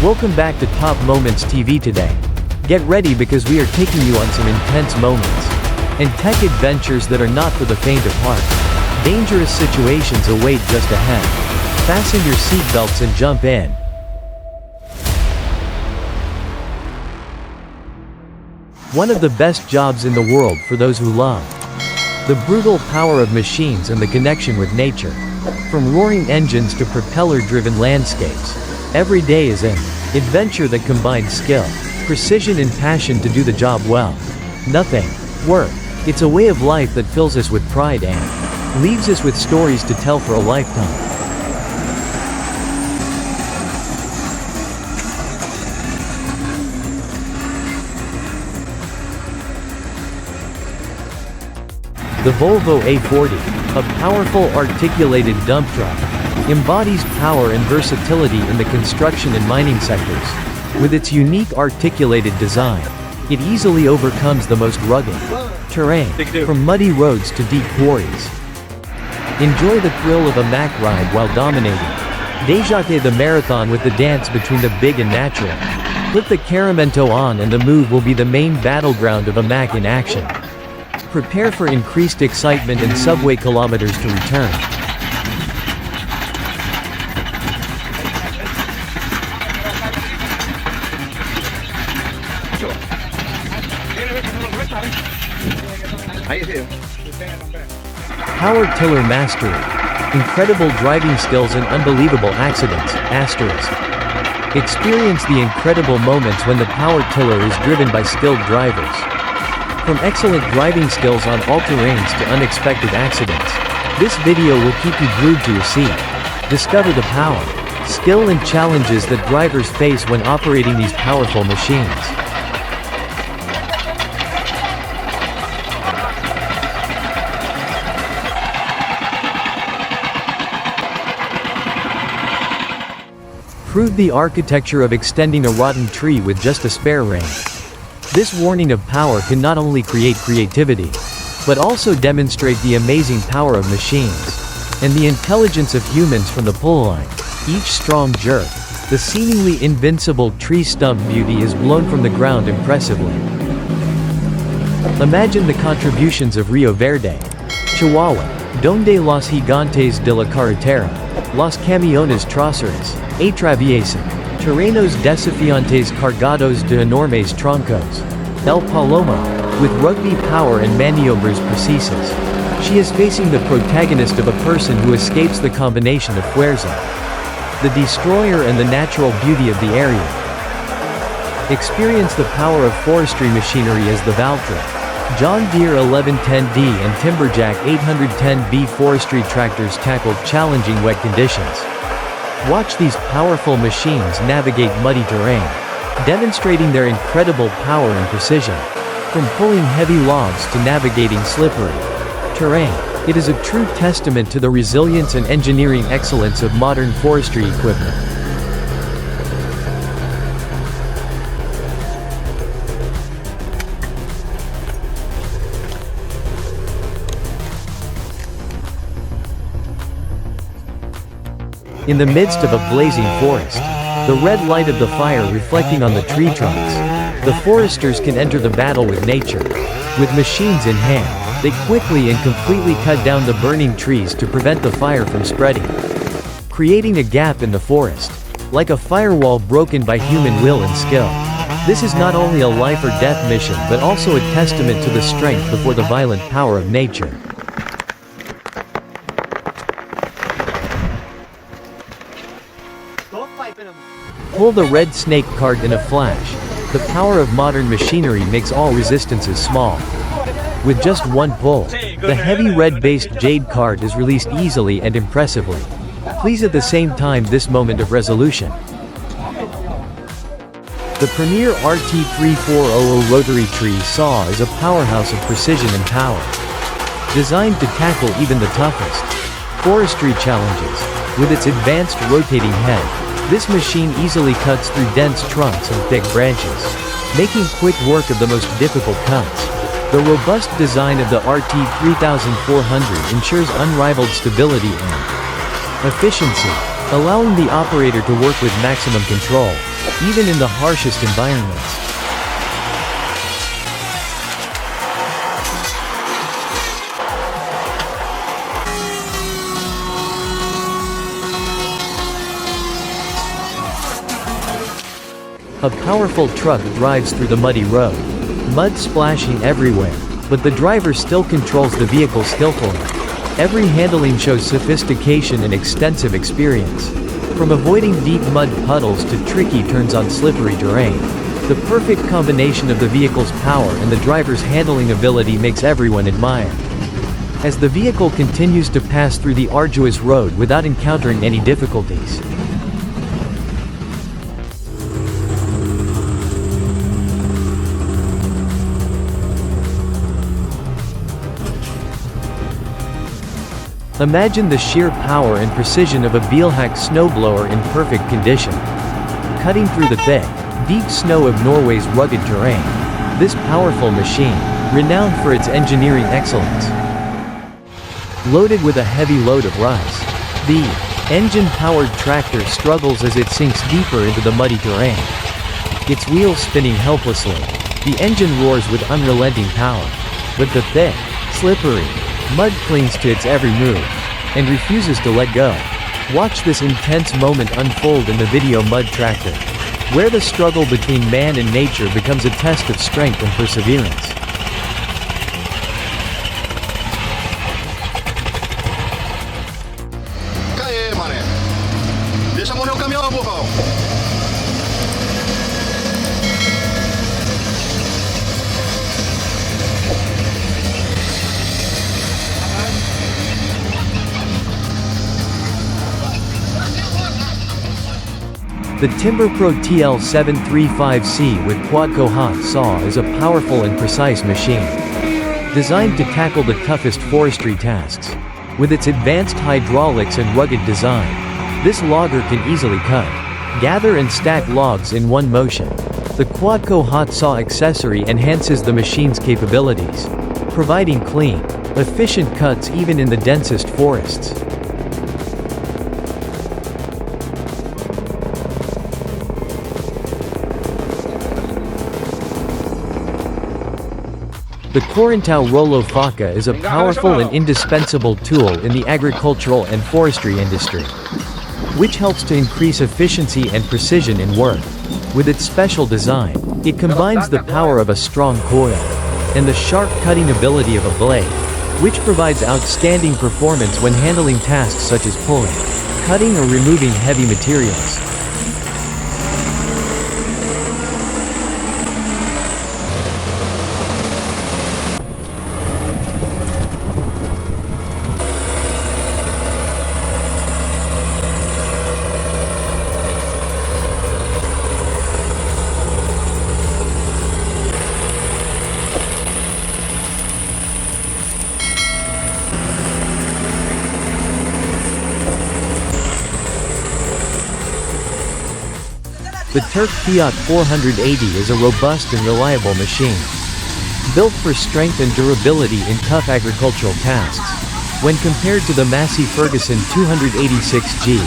Welcome back to Top Moments TV today. Get ready because we are taking you on some intense moments and tech adventures that are not for the faint of heart. Dangerous situations await just ahead. Fasten your seatbelts and jump in. One of the best jobs in the world for those who love the brutal power of machines and the connection with nature. From roaring engines to propeller-driven landscapes, every day is an adventure that combines skill, precision and passion to do the job well. Nothing, work, it's a way of life that fills us with pride and leaves us with stories to tell for a lifetime. The Volvo A40, a powerful articulated dump truck, embodies power and versatility in the construction and mining sectors. With its unique articulated design, it easily overcomes the most rugged terrain, from muddy roads to deep quarries. Enjoy the thrill of a Mack ride while dominating. Déjouer the marathon with the dance between the big and natural. Put the Caramento on and the move will be the main battleground of a Mack in action. Prepare for increased excitement and subway kilometers to return. Power tiller mastery. Incredible driving skills and unbelievable accidents. Asterisk. Experience the incredible moments when the power tiller is driven by skilled drivers. From excellent driving skills on all terrains to unexpected accidents, this video will keep you glued to your seat. Discover the power, skill and challenges that drivers face when operating these powerful machines. Prove the architecture of extending a rotten tree with just a spare ring. This warning of power can not only create creativity, but also demonstrate the amazing power of machines and the intelligence of humans from the pull line. Each strong jerk, the seemingly invincible tree stump beauty is blown from the ground impressively. Imagine the contributions of Rio Verde, Chihuahua, Donde los Gigantes de la Carretera, Los Camiones Traseros, Atraviesan, Terrenos desafiantes cargados de enormes troncos. El Paloma, with rugby power and maniobras precises. She is facing the protagonist of a person who escapes the combination of fuerza, the destroyer and the natural beauty of the area. Experience the power of forestry machinery as the Valtra, John Deere 1110D and Timberjack 810B forestry tractors tackle challenging wet conditions. Watch these powerful machines navigate muddy terrain, demonstrating their incredible power and precision. From pulling heavy logs to navigating slippery terrain, it is a true testament to the resilience and engineering excellence of modern forestry equipment. In the midst of a blazing forest, the red light of the fire reflecting on the tree trunks, the foresters can enter the battle with nature. With machines in hand, they quickly and completely cut down the burning trees to prevent the fire from spreading, creating a gap in the forest, like a firewall broken by human will and skill. This is not only a life or death mission but also a testament to the strength before the violent power of nature. Pull the red snake cart in a flash. The power of modern machinery makes all resistances small. With just one pull, the heavy red-based jade cart is released easily and impressively. Please at the same time this moment of resolution. The premier RT3400 rotary tree saw is a powerhouse of precision and power. Designed to tackle even the toughest forestry challenges, with its advanced rotating head, this machine easily cuts through dense trunks and thick branches, making quick work of the most difficult cuts. The robust design of the RT3400 ensures unrivaled stability and efficiency, allowing the operator to work with maximum control. even in the harshest environments. A powerful truck drives through the muddy road. Mud splashing everywhere, but the driver still controls the vehicle skillfully. Every handling shows sophistication and extensive experience. From avoiding deep mud puddles to tricky turns on slippery terrain. The perfect combination of the vehicle's power and the driver's handling ability makes everyone admire. As the vehicle continues to pass through the arduous road without encountering any difficulties. Imagine the sheer power and precision of a Bilhack snowblower in perfect condition. Cutting through the thick, deep snow of Norway's rugged terrain. This powerful machine, renowned for its engineering excellence. Loaded with a heavy load of rice, the engine-powered tractor struggles as it sinks deeper into the muddy terrain. Its wheels spinning helplessly, the engine roars with unrelenting power. But the thick, slippery mud clings to its every move, and refuses to let go. Watch this intense moment unfold in the video Mud Tractor, where the struggle between man and nature becomes a test of strength and perseverance. Deixa morrer o caminhão, burrão. The TimberPro TL735C with Quadco hot saw is a powerful and precise machine, designed to tackle the toughest forestry tasks. With its advanced hydraulics and rugged design, this logger can easily cut, gather and stack logs in one motion. The Quadco hot saw accessory enhances the machine's capabilities, providing clean, efficient cuts even in the densest forests. The Correntau Rollo Faca is a powerful and indispensable tool in the agricultural and forestry industry, which helps to increase efficiency and precision in work. With its special design, it combines the power of a strong coil and the sharp cutting ability of a blade, which provides outstanding performance when handling tasks such as pulling, cutting or removing heavy materials. The Turk Fiat 480 is a robust and reliable machine, built for strength and durability in tough agricultural tasks. When compared to the Massey Ferguson 286G,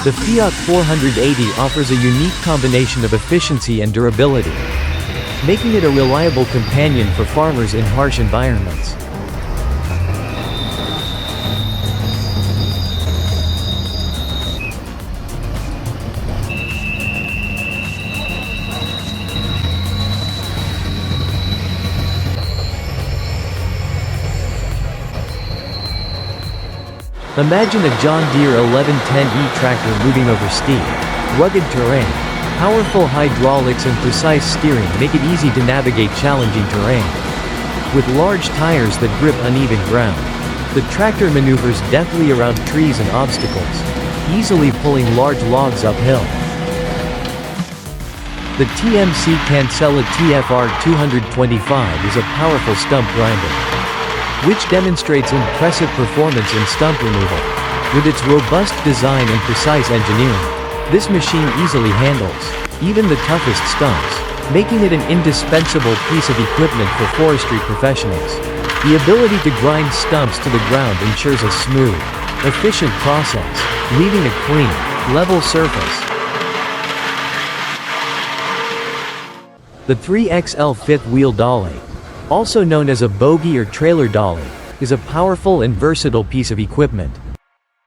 the Fiat 480 offers a unique combination of efficiency and durability, making it a reliable companion for farmers in harsh environments. Imagine a John Deere 1110E tractor moving over steep, rugged terrain. Powerful hydraulics and precise steering make it easy to navigate challenging terrain. With large tires that grip uneven ground, the tractor maneuvers deftly around trees and obstacles, easily pulling large logs uphill. The TMC Cancela TFR 225 is a powerful stump grinder, which demonstrates impressive performance in stump removal. With its robust design and precise engineering, this machine easily handles even the toughest stumps, making it an indispensable piece of equipment for forestry professionals. The ability to grind stumps to the ground ensures a smooth, efficient process, leaving a clean, level surface. The 3XL fifth wheel dolly, also known as a bogie or trailer dolly, is a powerful and versatile piece of equipment.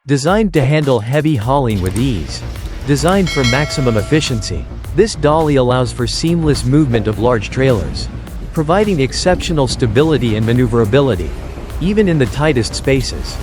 Designed to handle heavy hauling with ease. Designed for maximum efficiency, this dolly allows for seamless movement of large trailers, providing exceptional stability and maneuverability, even in the tightest spaces.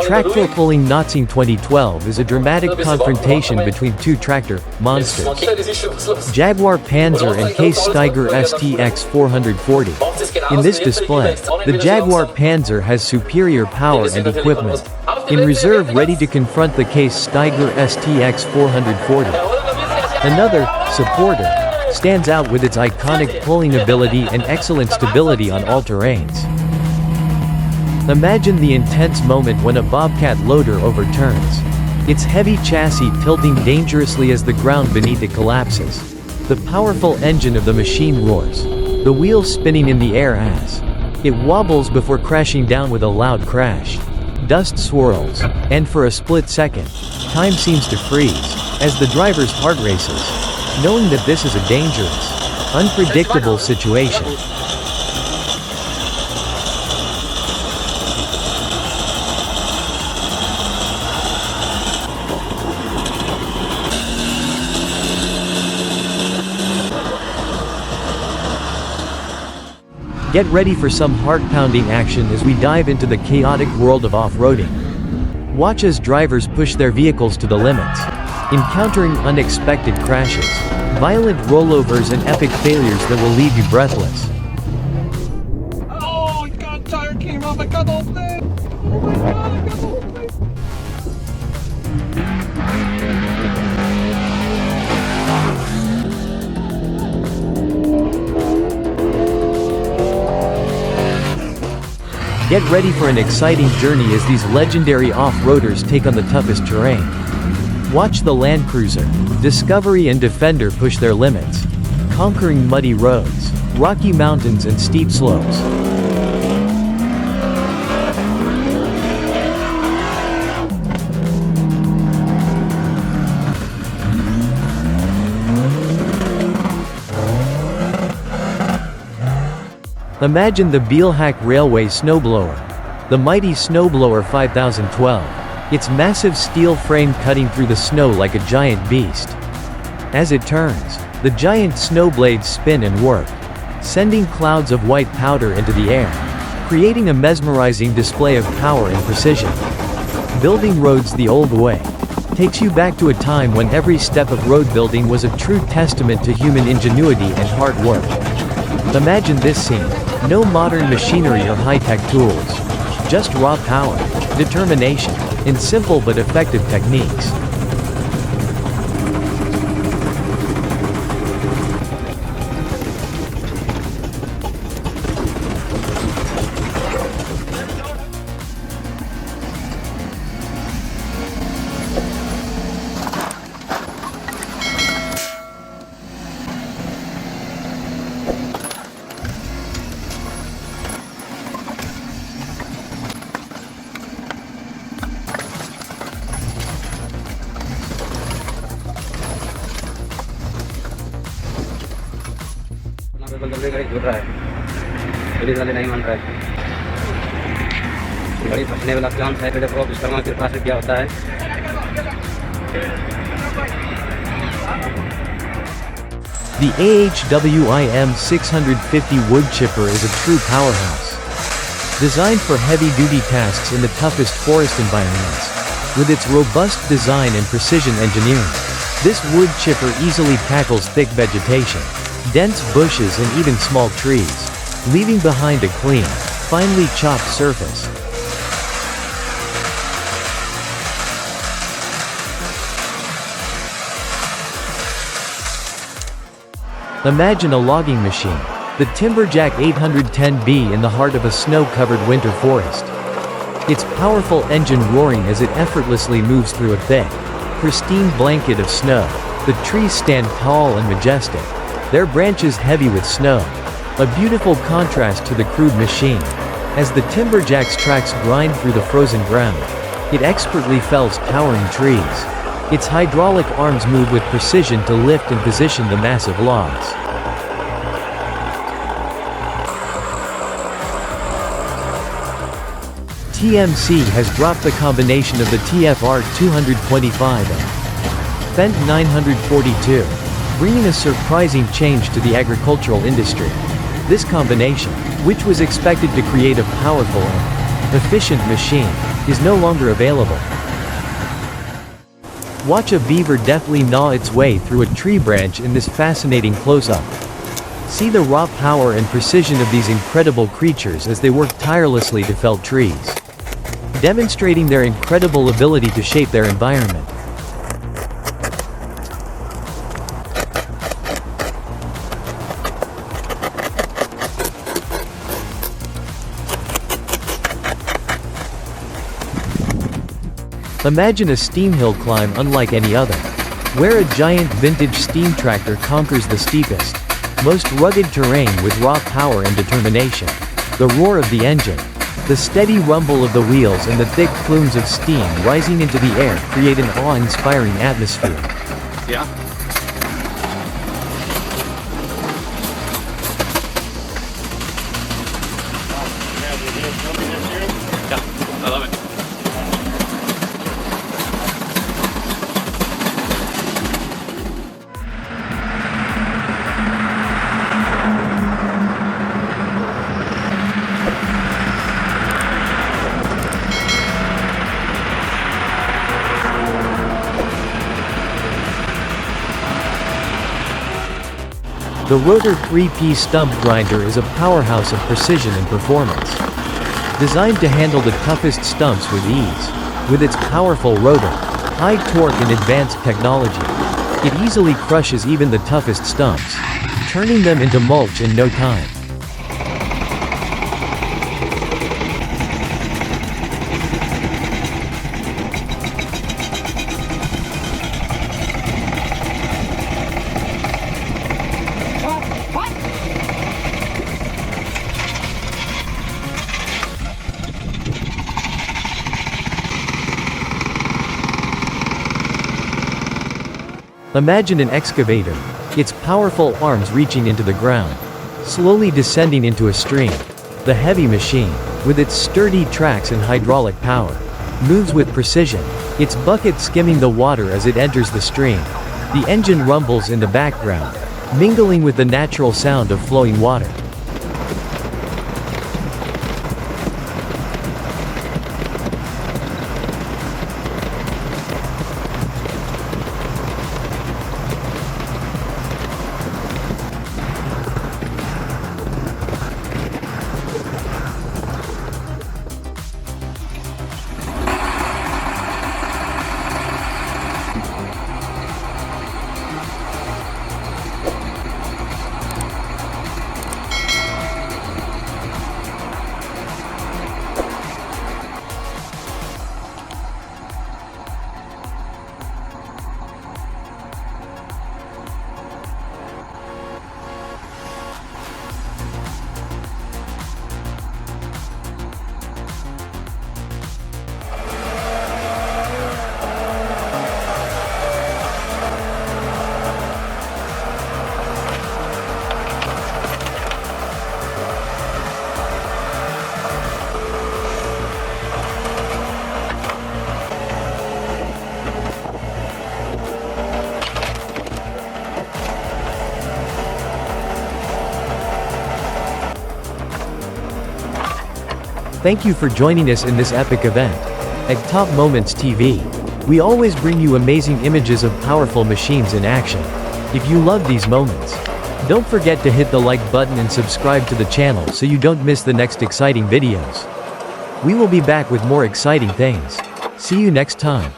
Tractor pulling Nazi 2012 is a dramatic confrontation between two tractor monsters, Jaguar Panzer and Case Steiger STX 440. In this display, the Jaguar Panzer has superior power and equipment, in reserve ready to confront the Case Steiger STX 440. Another, Supporter, stands out with its iconic pulling ability and excellent stability on all terrains. Imagine the intense moment when a Bobcat loader overturns, its heavy chassis tilting dangerously as the ground beneath it collapses. The powerful engine of the machine roars, the wheels spinning in the air as it wobbles before crashing down with a loud crash. Dust swirls, and for a split second, time seems to freeze, as the driver's heart races, knowing that this is a dangerous, unpredictable situation. Get ready for some heart-pounding action as we dive into the chaotic world of off-roading. Watch as drivers push their vehicles to the limits, encountering unexpected crashes, violent rollovers and epic failures that will leave you breathless. Oh god, tire came off, I got the whole thing! Oh my god, I got the whole thing! Get ready for an exciting journey as these legendary off-roaders take on the toughest terrain. Watch the Land Cruiser, Discovery and Defender push their limits, conquering muddy roads, rocky mountains and steep slopes. Imagine the Bielhack Railway Snowblower, the mighty Snowblower 5012, its massive steel frame cutting through the snow like a giant beast. As it turns, the giant snow blades spin and work, sending clouds of white powder into the air, creating a mesmerizing display of power and precision. Building roads the old way takes you back to a time when every step of road building was a true testament to human ingenuity and hard work. Imagine this scene. No modern machinery or high-tech tools. Just raw power, determination, and simple but effective techniques. गाड़ी घूर रहा है, police वाले नहीं मान रहा है। गाड़ी फंसने वाला चांस है, देखो विश्वकर्मा के पास क्या होता है। The AHWIM 650 wood chipper is a true powerhouse. Designed for heavy-duty tasks in the toughest forest environments. With its robust design and precision engineering, this wood chipper easily tackles thick vegetation, dense bushes and even small trees, leaving behind a clean, finely chopped surface. Imagine a logging machine, The Timberjack 810B in the heart of a snow-covered winter forest. Its powerful engine roaring as it effortlessly moves through a thick, pristine blanket of snow. The trees stand tall and majestic, their branches heavy with snow. A beautiful contrast to the crude machine. As the Timberjack's tracks grind through the frozen ground, it expertly fells towering trees. Its hydraulic arms move with precision to lift and position the massive logs. TMC has dropped the combination of the TFR 225 and Fendt 942, bringing a surprising change to the agricultural industry. This combination, which was expected to create a powerful and efficient machine, is no longer available. Watch a beaver deftly gnaw its way through a tree branch in this fascinating close-up. See the raw power and precision of these incredible creatures as they work tirelessly to fell trees, demonstrating their incredible ability to shape their environment. Imagine a steam hill climb unlike any other, where a giant vintage steam tractor conquers the steepest, most rugged terrain with raw power and determination. The roar of the engine, the steady rumble of the wheels and the thick plumes of steam rising into the air create an awe-inspiring atmosphere. Yeah. I love it. The Rotor 3P stump grinder is a powerhouse of precision and performance. Designed to handle the toughest stumps with ease, with its powerful rotor, high torque and advanced technology, it easily crushes even the toughest stumps, turning them into mulch in no time. Imagine an excavator, its powerful arms reaching into the ground, slowly descending into a stream. The heavy machine, with its sturdy tracks and hydraulic power, moves with precision, its bucket skimming the water as it enters the stream. The engine rumbles in the background, mingling with the natural sound of flowing water. Thank you for joining us in this epic event. At Top Moments TV, we always bring you amazing images of powerful machines in action. If you love these moments, don't forget to hit the like button and subscribe to the channel so you don't miss the next exciting videos. We will be back with more exciting things. See you next time.